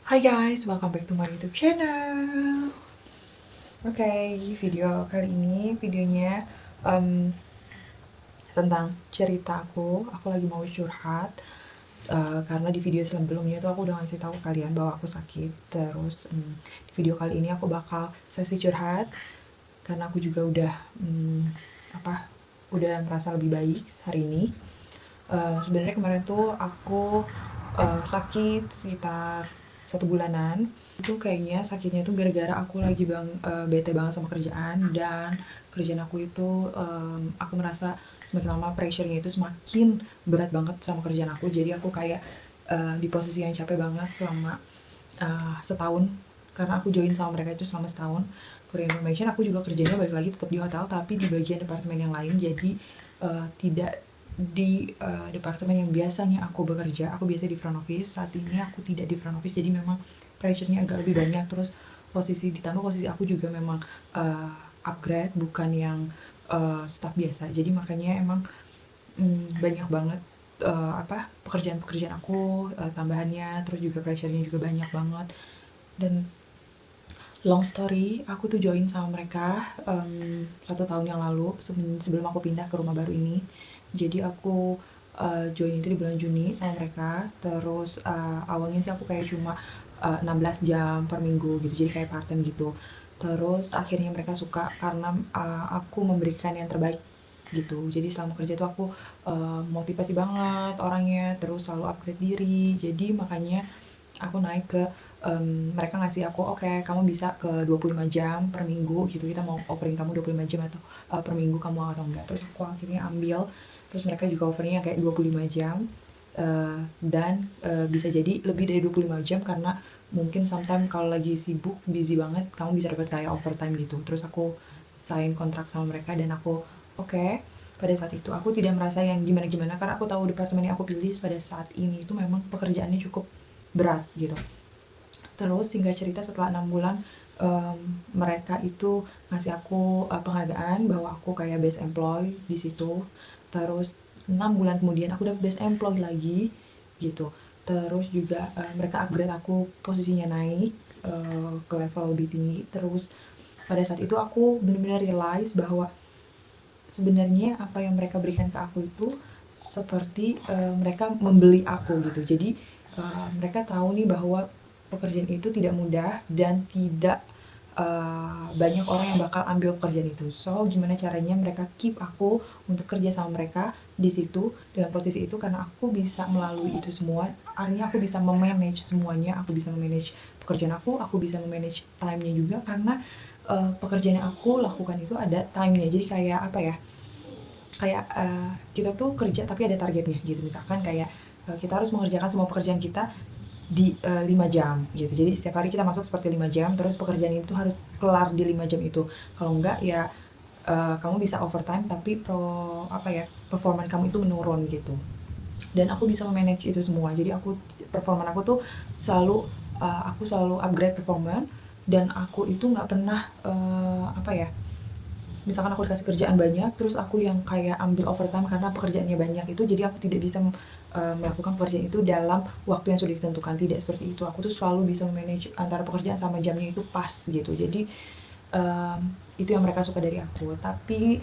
Hai guys, welcome back to my YouTube channel. Oke, video kali ini videonya tentang cerita aku. Aku lagi mau curhat karena di video sebelumnya tuh aku udah ngasih tahu kalian bahwa aku sakit. Terus di video kali ini aku bakal sesi curhat karena aku juga udah merasa lebih baik hari ini. Sebenarnya kemarin tuh aku sakit sekitar 1 bulanan. Itu kayaknya sakitnya tuh gara-gara aku lagi bete banget sama kerjaan, dan kerjaan aku itu aku merasa semakin lama pressure-nya itu semakin berat banget sama kerjaan aku. Jadi aku kayak di posisi yang capek banget selama setahun, karena aku join sama mereka itu selama setahun. For information, aku juga kerjanya balik lagi tetap di hotel tapi di bagian departemen yang lain. Jadi tidak di departemen yang biasanya aku bekerja. Aku biasa di front office. Saat ini aku tidak di front office, jadi memang pressure-nya agak lebih banyak. Terus ditambah posisi aku juga memang upgrade, bukan yang staff biasa. Jadi makanya emang banyak banget pekerjaan-pekerjaan aku tambahannya. Terus juga pressure-nya juga banyak banget. Dan long story, aku tuh join sama mereka 1 tahun yang lalu, sebelum aku pindah ke rumah baru ini. Jadi aku join itu di bulan Juni sama mereka. Terus awalnya sih aku kayak cuma 16 jam per minggu gitu, jadi kayak part time gitu. Terus akhirnya mereka suka karena aku memberikan yang terbaik gitu. Jadi selama kerja tuh aku motivasi banget orangnya, terus selalu upgrade diri. Jadi makanya aku naik ke mereka ngasih aku, oke, kamu bisa ke 25 jam per minggu gitu, kita mau offering kamu 25 jam atau per minggu kamu atau enggak. Terus aku akhirnya ambil. Terus mereka juga offernya kayak 25 jam, dan bisa jadi lebih dari 25 jam karena mungkin sometimes kalau lagi sibuk, busy banget, kamu bisa dapat kayak overtime gitu. Terus aku sign kontrak sama mereka dan aku oke. Pada saat itu aku tidak merasa yang gimana-gimana karena aku tahu departemen yang aku pilih pada saat ini itu memang pekerjaannya cukup berat gitu. Terus singkat cerita, setelah 6 bulan mereka itu ngasih aku penghargaan bahwa aku kayak best employee di situ. Terus 6 bulan kemudian aku udah best employee lagi gitu. Terus juga mereka upgrade aku, posisinya naik ke level lebih tinggi. Terus pada saat itu aku benar-benar realize bahwa sebenarnya apa yang mereka berikan ke aku itu seperti mereka membeli aku gitu. Jadi mereka tahu nih bahwa pekerjaan itu tidak mudah dan tidak banyak orang yang bakal ambil pekerjaan itu. So gimana caranya mereka keep aku untuk kerja sama mereka di situ dengan posisi itu, karena aku bisa melalui itu semua. Artinya aku bisa memanage semuanya, aku bisa memanage pekerjaan aku bisa memanage time-nya juga, karena pekerjaan yang aku lakukan itu ada time-nya. Jadi kayak apa ya, kayak kita tuh kerja tapi ada targetnya gitu. Misalkan kayak kita harus mengerjakan semua pekerjaan kita di 5 jam gitu. Jadi setiap hari kita masuk seperti 5 jam, terus pekerjaan itu harus kelar di 5 jam itu. Kalau enggak ya kamu bisa overtime tapi performan kamu itu menurun gitu. Dan aku bisa memanage itu semua. Jadi performan aku tuh selalu aku selalu upgrade performan, dan aku itu nggak pernah misalkan aku dikasih kerjaan banyak terus aku yang kayak ambil overtime karena pekerjaannya banyak itu, jadi aku tidak bisa melakukan pekerjaan itu dalam waktu yang sudah ditentukan. Tidak seperti itu. Aku tuh selalu bisa manage antara pekerjaan sama jamnya itu pas gitu. Jadi itu yang mereka suka dari aku. Tapi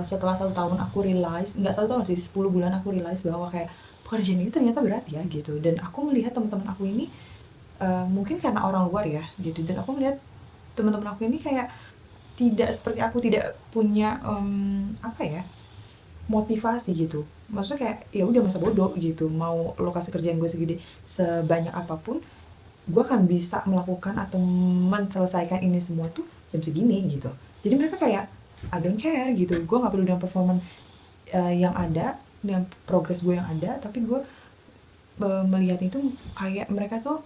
setelah 1 tahun aku realize, nggak 1 tahun sih, 10 bulan aku realize bahwa kayak pekerjaan ini ternyata berat ya gitu. Dan aku melihat teman-teman aku ini mungkin karena orang luar ya gitu, dan aku melihat teman-teman aku ini kayak tidak seperti aku, tidak punya motivasi gitu. Maksudnya kayak ya udah masa bodoh gitu, mau lo kasih kerjaan gue segede sebanyak apapun, gue akan bisa melakukan atau menyelesaikan ini semua tuh jam segini gitu. Jadi mereka kayak I don't care gitu, gue nggak perlu dengan performa yang ada, dengan progres gue yang ada, tapi gue melihat itu kayak mereka tuh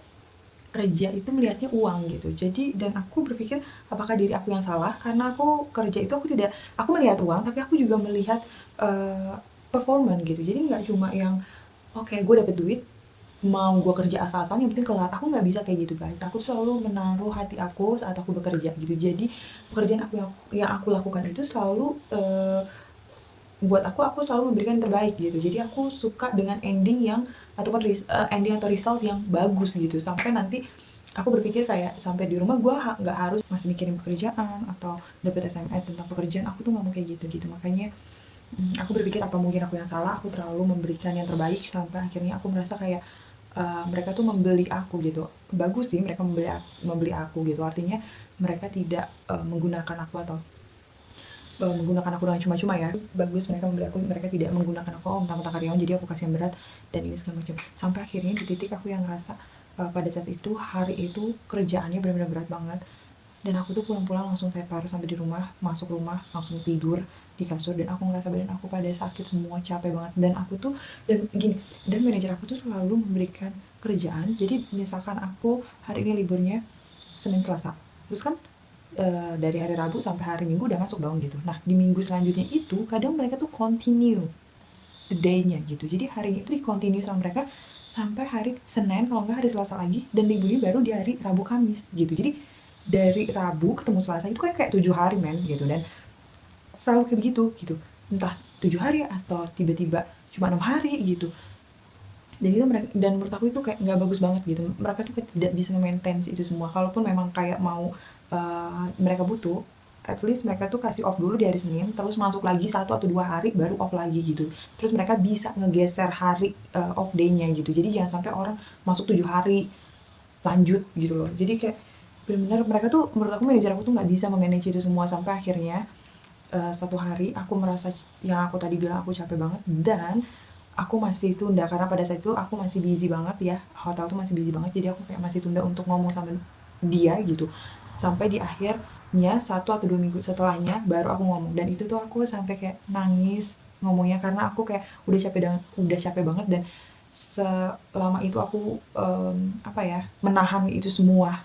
kerja itu melihatnya uang gitu. Jadi dan aku berpikir apakah diri aku yang salah, karena aku kerja itu aku melihat uang tapi aku juga melihat uh, performan gitu. Jadi nggak cuma yang oke, gue dapet duit mau gue kerja asal-asalnya yang penting kelar. Aku nggak bisa kayak gitu guys. Aku selalu menaruh hati aku saat aku bekerja gitu. Jadi pekerjaan aku yang aku lakukan itu selalu buat aku selalu memberikan yang terbaik gitu. Jadi aku suka dengan ending yang ataupun ending atau result yang bagus gitu. Sampai nanti aku berpikir kayak sampai di rumah gue nggak harus masih mikirin pekerjaan atau dapet SMS tentang pekerjaan. Aku tuh nggak mau kayak gitu. Makanya aku berpikir apa mungkin aku yang salah, aku terlalu memberikan yang terbaik sampai akhirnya aku merasa kayak mereka tuh membeli aku gitu. Bagus sih mereka membeli aku gitu. Artinya mereka tidak menggunakan aku atau menggunakan aku dengan cuma-cuma ya. Bagus mereka membeli aku, mereka tidak menggunakan aku mentang-mentang karyawan jadi aku kasih yang berat dan ini segala macam. Sampai akhirnya di titik aku yang ngerasa pada saat itu hari itu kerjaannya benar-benar berat banget dan aku tuh pulang-pulang langsung tepar sampai di rumah, masuk rumah langsung tidur di kasur dan aku ngerasa badan aku pada sakit semua, capek banget. Dan aku tuh dan manajer aku tuh selalu memberikan kerjaan. Jadi misalkan aku hari ini liburnya Senin Selasa, terus kan dari hari Rabu sampai hari Minggu udah masuk dong gitu. Nah di minggu selanjutnya itu kadang mereka tuh continue the day-nya gitu. Jadi hari itu di continue sama mereka sampai hari Senin, kalau nggak hari Selasa lagi, dan liburnya baru di hari Rabu Kamis gitu. Jadi dari Rabu ketemu Selasa itu kan kayak 7 hari men gitu. Dan selalu kayak begitu gitu, entah 7 hari atau tiba-tiba cuma 6 hari gitu. Dan itu mereka, dan menurut aku itu kayak nggak bagus banget gitu. Mereka tuh tidak bisa maintain itu semua. Kalaupun memang kayak mau mereka butuh, at least mereka tuh kasih off dulu di hari Senin, terus masuk lagi 1 atau 2 hari baru off lagi gitu. Terus mereka bisa ngegeser hari off day-nya gitu. Jadi jangan sampai orang masuk 7 hari lanjut gitu loh. Jadi kayak benar-benar mereka tuh, menurut aku manajer aku tuh nggak bisa memanage itu semua. Sampai akhirnya satu hari aku merasa yang aku tadi bilang aku capek banget dan aku masih tunda karena pada saat itu aku masih busy banget ya, hotel tuh masih busy banget, jadi aku kayak masih tunda untuk ngomong sama dia gitu. Sampai di akhirnya 1 atau 2 minggu setelahnya baru aku ngomong, dan itu tuh aku sampai kayak nangis ngomongnya karena aku kayak udah capek banget dan selama itu aku menahan itu semua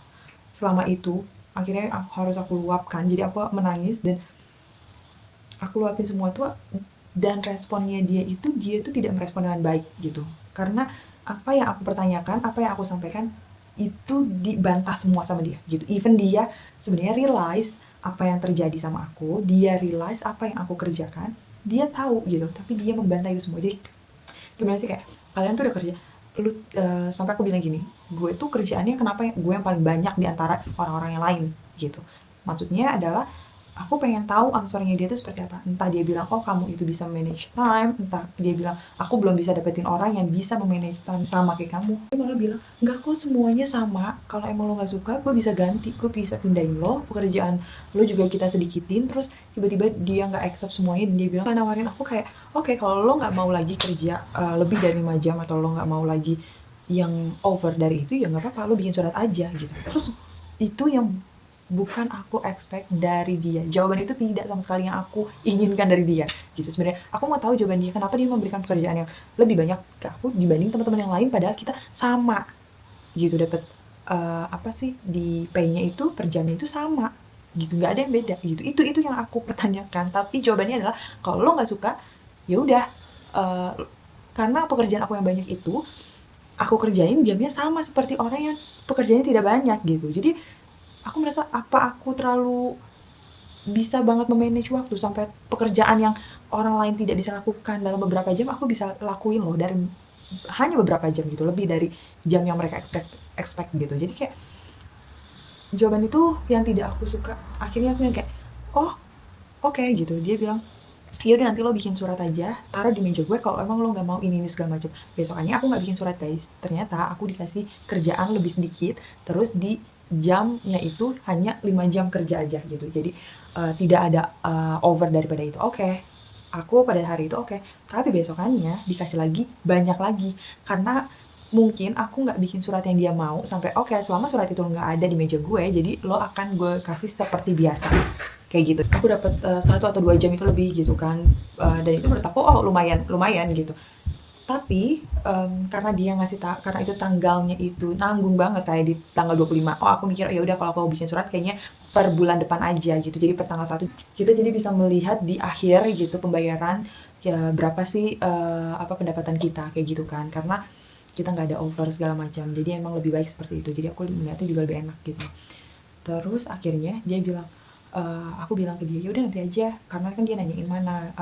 selama itu. Akhirnya harus aku luapkan, jadi aku menangis dan aku luapin semua tuh, dan responnya dia tuh tidak merespon dengan baik gitu. Karena apa yang aku pertanyakan, apa yang aku sampaikan itu dibantah semua sama dia gitu. Even dia sebenarnya realize apa yang terjadi sama aku, dia realize apa yang aku kerjakan, dia tahu gitu, tapi dia membantah itu semua. Jadi gimana sih, kayak kalian tuh udah kerja lu sampai aku bilang gini, gue tuh kerjaannya kenapa gue yang paling banyak di antara orang-orang yang lain gitu. Maksudnya adalah aku pengen tahu answernya dia tuh seperti apa. Entah dia bilang, oh kamu itu bisa manage time, entah dia bilang, aku belum bisa dapetin orang yang bisa memanage time sama kayak kamu. Dia malah bilang, enggak kok semuanya sama, kalau emang lo gak suka, gue bisa ganti, gue bisa pindahin lo, pekerjaan lo juga kita sedikitin. Terus tiba-tiba dia gak accept semuanya dan dia bilang, nawarin aku kayak, oke, kalau lo gak mau lagi kerja lebih dari 5 jam atau lo gak mau lagi yang over dari itu, ya gak apa-apa, lo bikin surat aja gitu. Terus itu yang bukan aku expect dari dia. Jawaban itu tidak sama sekali yang aku inginkan dari dia gitu. Sebenarnya aku mau tahu jawaban dia, kenapa dia memberikan pekerjaan yang lebih banyak ke aku dibanding teman-teman yang lain, padahal kita sama gitu dapat di pay-nya itu per jamnya itu sama gitu, nggak ada yang beda gitu. Itu yang aku pertanyakan, tapi jawabannya adalah kalau lo nggak suka ya udah, karena pekerjaan aku yang banyak itu aku kerjain jamnya sama seperti orang yang pekerjaannya tidak banyak gitu. Jadi aku merasa apa aku terlalu bisa banget memanage waktu sampai pekerjaan yang orang lain tidak bisa lakukan dalam beberapa jam aku bisa lakuin loh dari hanya beberapa jam gitu, lebih dari jam yang mereka expect gitu. Jadi kayak jawaban itu yang tidak aku suka. Akhirnya aku yang kayak, oh oke gitu. Dia bilang, ya udah nanti lo bikin surat aja, taruh di meja gue kalau emang lo nggak mau ini segala macam. Besokannya aku nggak bikin surat guys, ternyata aku dikasih kerjaan lebih sedikit, terus di jamnya itu hanya 5 jam kerja aja gitu. Jadi tidak ada over daripada itu. Oke. Aku pada hari itu oke. Tapi besokannya dikasih lagi banyak lagi karena mungkin aku nggak bikin surat yang dia mau sampai oke, selama surat itu nggak ada di meja gue, jadi lo akan gue kasih seperti biasa kayak gitu. Aku dapat 1 atau 2 jam itu lebih gitu kan, dan itu menurut aku oh lumayan gitu. Tapi karena dia ngasih karena itu tanggalnya itu nanggung banget kayak di tanggal 25. Oh aku mikir ya udah kalau aku bikin surat kayaknya per bulan depan aja gitu. Jadi per tanggal 1 kita jadi bisa melihat di akhir gitu pembayaran ya berapa sih pendapatan kita kayak gitu kan. Karena kita nggak ada over segala macam. Jadi emang lebih baik seperti itu. Jadi aku melihatnya juga lebih enak gitu. Terus akhirnya dia bilang Aku bilang ke dia, "Ya udah nanti aja," karena kan dia nanyain mana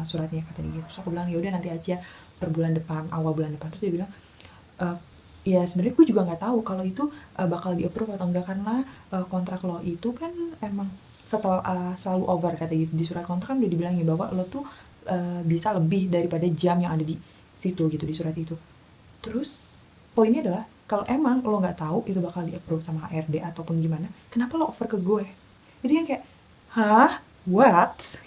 suratnya kata dia. Terus aku bilang, "Ya udah nanti aja per bulan depan, awal bulan depan." Terus dia bilang, eee, ya sebenarnya gue juga nggak tahu kalau itu bakal di-approve atau enggak karena kontrak lo itu kan emang selalu over kata gitu. Di surat kontrak kan udah dibilangin bahwa lo tuh bisa lebih daripada jam yang ada di situ gitu, di surat itu. Terus poinnya adalah kalau emang lo nggak tahu itu bakal di-approve sama HRD ataupun gimana, kenapa lo over ke gue? Itu yang kayak, hah? What?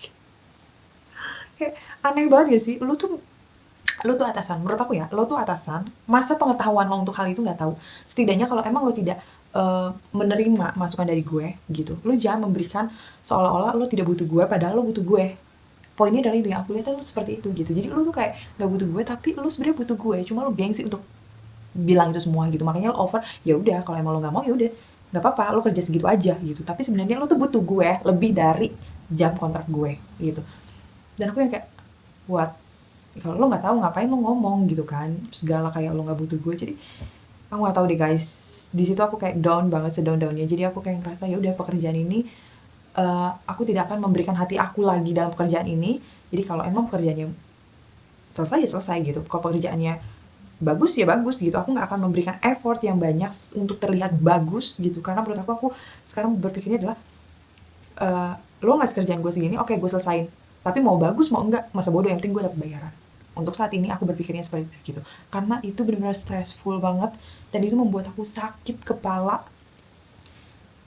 Kayak aneh banget gak sih? Lo tuh atasan, menurut aku ya, lo tuh atasan, masa pengetahuan lo untuk hal itu nggak tahu? Setidaknya kalau emang lo tidak menerima masukan dari gue gitu, lo jangan memberikan seolah-olah lo tidak butuh gue padahal lo butuh gue. Poinnya adalah itu yang aku lihat tuh seperti itu gitu. Jadi lo tuh kayak nggak butuh gue tapi lo sebenarnya butuh gue, cuma lo gengsi untuk bilang itu semua gitu. Makanya lo over, ya udah kalau emang lo nggak mau ya udah nggak apa-apa, lo kerja segitu aja gitu. Tapi sebenarnya lo tuh butuh gue lebih dari jam kontrak gue gitu. Dan aku yang kayak, what? Kalau lo nggak tahu ngapain lo ngomong gitu kan, segala kayak lo nggak butuh gue. Jadi aku nggak tahu deh guys, di situ aku kayak down banget, sedown-downnya. Jadi aku kayak ngerasa ya udah pekerjaan ini aku tidak akan memberikan hati aku lagi dalam pekerjaan ini. Jadi kalau emang pekerjaannya selesai ya selesai gitu, kalau pekerjaannya bagus ya bagus gitu, aku nggak akan memberikan effort yang banyak untuk terlihat bagus gitu. Karena menurut aku sekarang berpikirnya adalah lo ngasih kerjaan gue segini, oke gue selesain, tapi mau bagus mau enggak masa bodoh, yang penting gue dapat bayaran. Untuk saat ini aku berpikirnya seperti itu gitu, karena itu benar-benar stressful banget dan itu membuat aku sakit kepala.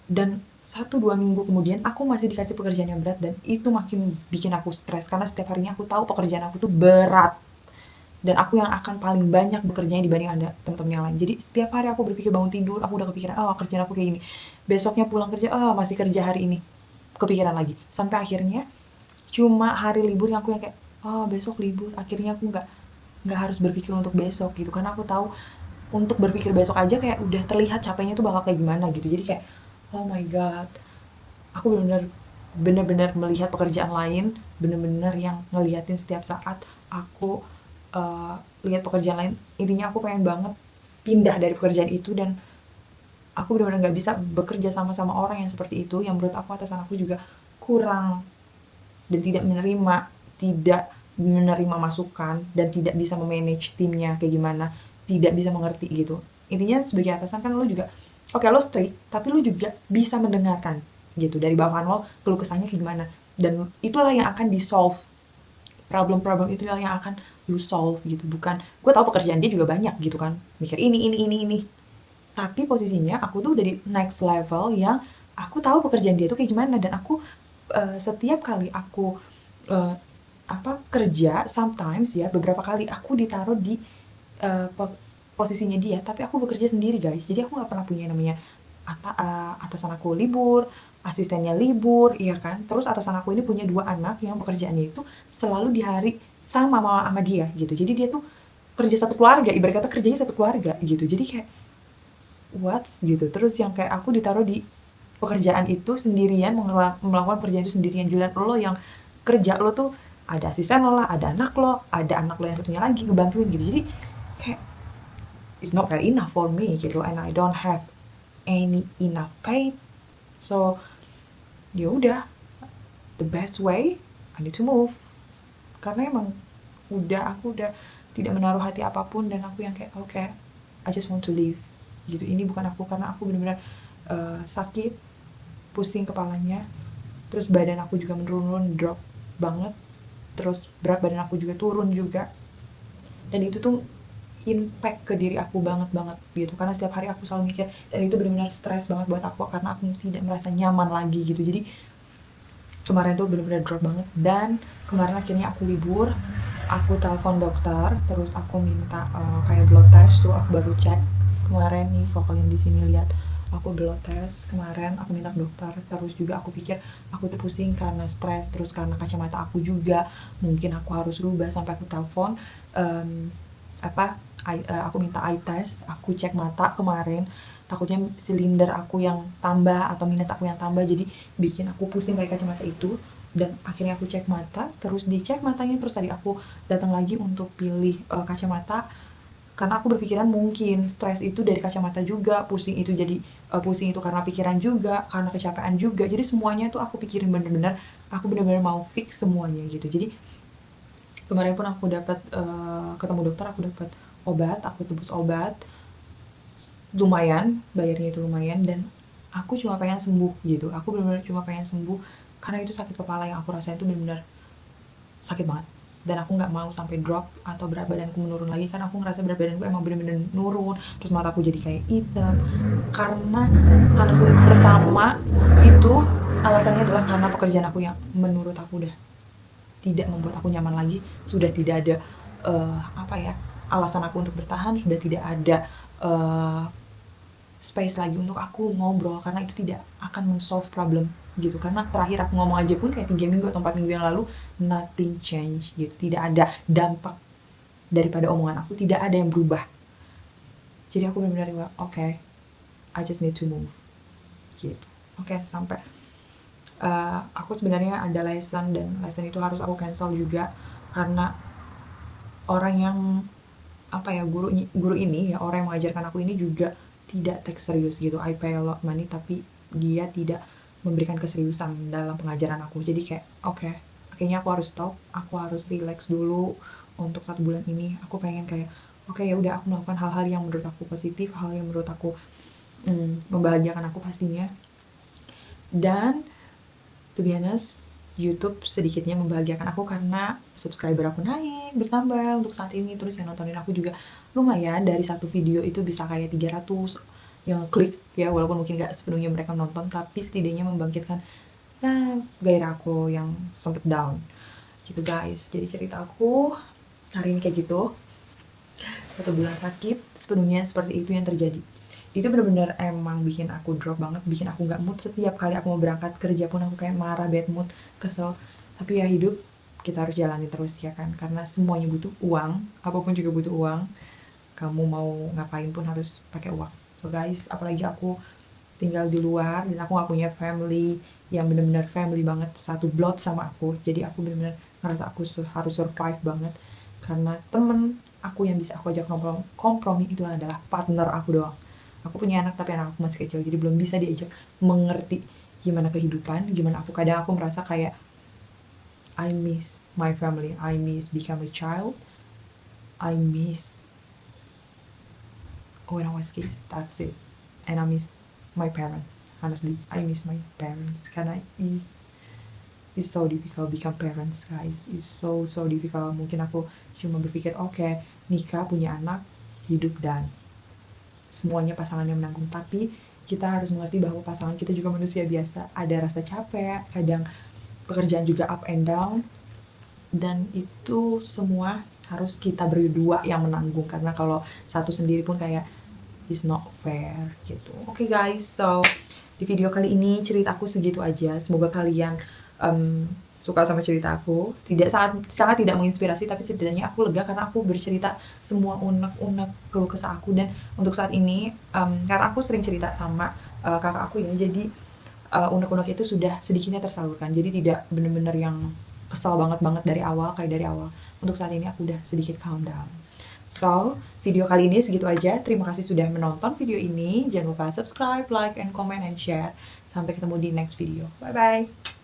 Dan 1-2 minggu kemudian aku masih dikasih pekerjaan yang berat dan itu makin bikin aku stres karena setiap harinya aku tahu pekerjaan aku tuh berat dan aku yang akan paling banyak bekerjanya dibanding ada teman-teman yang lain. Jadi setiap hari aku berpikir, bangun tidur aku udah kepikiran, oh kerjaan aku kayak gini, besoknya pulang kerja, oh masih kerja hari ini, kepikiran lagi, sampai akhirnya cuma hari libur yang aku yang kayak, oh besok libur, akhirnya aku nggak harus berpikir untuk besok gitu, karena aku tahu untuk berpikir besok aja kayak udah terlihat capeknya tuh bakal kayak gimana gitu. Jadi kayak, oh my god, aku bener-bener melihat pekerjaan lain, bener-bener yang ngeliatin setiap saat aku lihat pekerjaan lain. Intinya aku pengen banget pindah dari pekerjaan itu dan aku benar-benar nggak bisa bekerja sama orang yang seperti itu, yang menurut aku atasan aku juga kurang dan tidak menerima masukan dan tidak bisa memanage timnya kayak gimana, tidak bisa mengerti gitu. Intinya sebagai atasan kan lo juga, oke lo strict tapi lo juga bisa mendengarkan gitu dari bawahan lo, keluh kesahnya kayak gimana, dan itulah yang akan di solve, problem-problem itu yang akan lu solve gitu. Bukan, gue tahu pekerjaan dia juga banyak gitu kan, mikir ini, tapi posisinya aku tuh udah di next level yang aku tahu pekerjaan dia tuh kayak gimana, dan aku setiap kali aku uh, kerja, sometimes ya beberapa kali aku ditaruh di uh, posisinya dia tapi aku bekerja sendiri guys. Jadi aku nggak pernah punya namanya atasan aku libur, asistennya libur, iya kan. Terus atasan aku ini punya 2 anak yang pekerjaannya itu selalu di hari sama dia gitu. Jadi dia tuh kerja satu keluarga, ibarat kata kerjanya satu keluarga gitu. Jadi kayak what gitu. Terus yang kayak aku ditaruh di pekerjaan itu sendirian, melakukan pekerjaan itu sendirian. Giliran lo yang kerja, lo tuh ada asisten lo lah, ada anak lo yang satunya lagi ngebantuin gitu. Jadi kayak it's not fair enough for me gitu, and I don't have any enough pay. So ya udah, the best way I need to move, karena emang aku udah tidak menaruh hati apapun dan aku yang kayak okay, I just want to leave gitu. Ini bukan aku, karena aku benar-benar sakit, pusing kepalanya, terus badan aku juga menurun, drop banget, terus berat badan aku juga turun juga, dan itu tuh impact ke diri aku banget gitu, karena setiap hari aku selalu mikir dan itu benar-benar stres banget buat aku karena aku tidak merasa nyaman lagi gitu. Jadi kemarin tuh benar-benar drop banget, dan kemarin akhirnya aku libur, aku telepon dokter, terus aku minta kayak blood test tuh, aku baru cek kemarin nih, kalau kalian di sini lihat aku blood test kemarin, aku minta ke dokter. Terus juga aku pikir aku tuh pusing karena stres, terus karena kacamata aku juga mungkin aku harus rubah, sampai aku telepon aku minta eye test, aku cek mata kemarin, takutnya silinder aku yang tambah atau minus aku yang tambah, jadi bikin aku pusing pakai kacamata itu. Dan akhirnya aku cek mata, terus dicek matanya, terus tadi aku datang lagi untuk pilih kacamata, karena aku berpikiran mungkin stres itu dari kacamata juga, pusing itu jadi pusing itu karena pikiran juga, karena kecapean juga. Jadi semuanya tuh aku pikirin bener-bener, aku bener-bener mau fix semuanya gitu. Jadi kemarin pun aku dapat ketemu dokter, aku dapat obat, aku tebus obat, lumayan, bayarnya itu lumayan, dan aku cuma pengen sembuh gitu. Aku bener-bener cuma pengen sembuh karena itu sakit kepala yang aku rasain itu bener-bener sakit banget, dan aku nggak mau sampai drop atau berat badanku menurun lagi, karena aku ngerasa berat badanku emang bener-bener nurun, terus mataku jadi kayak hitam. Karena honestly, pertama itu alasannya adalah karena pekerjaan aku yang menurut aku udah tidak membuat aku nyaman lagi, sudah tidak ada alasan aku untuk bertahan, sudah tidak ada space lagi untuk aku ngobrol, karena itu tidak akan men-solve problem gitu. Karena terakhir aku ngomong aja pun kayak 3 minggu atau 4 minggu yang lalu, nothing change gitu, tidak ada dampak daripada omongan aku, tidak ada yang berubah. Jadi aku benar-benar oke, I just need to move gitu. Oke, sampai aku sebenarnya ada lesson, dan lesson itu harus aku cancel juga karena orang yang guru ini ya, orang yang mengajarkan aku ini juga tidak take serius gitu. I pay a lot money tapi dia tidak memberikan keseriusan dalam pengajaran aku. Jadi kayak oke, kayaknya aku harus stop, aku harus relax dulu untuk 1 bulan ini. Aku pengen kayak oke, ya udah, aku melakukan hal-hal yang menurut aku positif, hal yang menurut aku membahagiakan aku pastinya. Dan to be honest, YouTube sedikitnya membahagiakan aku karena subscriber aku naik, bertambah untuk saat ini. Terus yang nontonin aku juga lumayan, dari satu video itu bisa kayak 300 yang klik ya, walaupun mungkin gak sepenuhnya mereka nonton, tapi setidaknya membangkitkan gairah aku yang sempet down gitu guys. Jadi cerita aku hari ini kayak gitu. 1 bulan sakit, sepenuhnya seperti itu yang terjadi. Itu bener-bener emang bikin aku drop banget, bikin aku gak mood. Setiap kali aku mau berangkat kerja pun aku kayak marah, bad mood, kesel. Tapi ya hidup, kita harus jalani terus ya kan, karena semuanya butuh uang, apapun juga butuh uang. Kamu mau ngapain pun harus pakai uang. So guys, apalagi aku tinggal di luar dan aku gak punya family yang bener-bener family banget, satu blood sama aku. Jadi aku bener-bener ngerasa aku harus survive banget, karena temen aku yang bisa aku ajak kompromi itu adalah partner aku doang. Aku punya anak tapi anak aku masih kecil, jadi belum bisa diajak mengerti gimana kehidupan, gimana aku. Kadang aku merasa kayak I miss my family, I miss become a child, I miss when I was kids, that's it. And I miss my parents, honestly, I miss my parents karena it's so difficult become parents guys, it's so difficult. Mungkin aku cuma berpikir oke, nikah, punya anak, hidup, dan semuanya pasangan yang menanggung. Tapi kita harus mengerti bahwa pasangan kita juga manusia biasa, ada rasa capek, kadang pekerjaan juga up and down, dan itu semua harus kita berdua yang menanggung, karena kalau satu sendiri pun kayak it's not fair gitu. Oke guys, so di video kali ini ceritaku segitu aja. Semoga kalian suka sama cerita aku. Sangat tidak menginspirasi, tapi setidaknya aku lega karena aku bercerita semua unek-unek keluh kesah aku. Dan untuk saat ini karena aku sering cerita sama kakak aku ya, jadi unek-unek itu sudah sedikitnya tersalurkan. Jadi tidak bener-bener yang kesal banget dari awal, kayak dari awal. Untuk saat ini aku udah sedikit calm down. So, video kali ini segitu aja. Terima kasih sudah menonton video ini. Jangan lupa subscribe, like, and comment, and share. Sampai ketemu di next video. Bye-bye.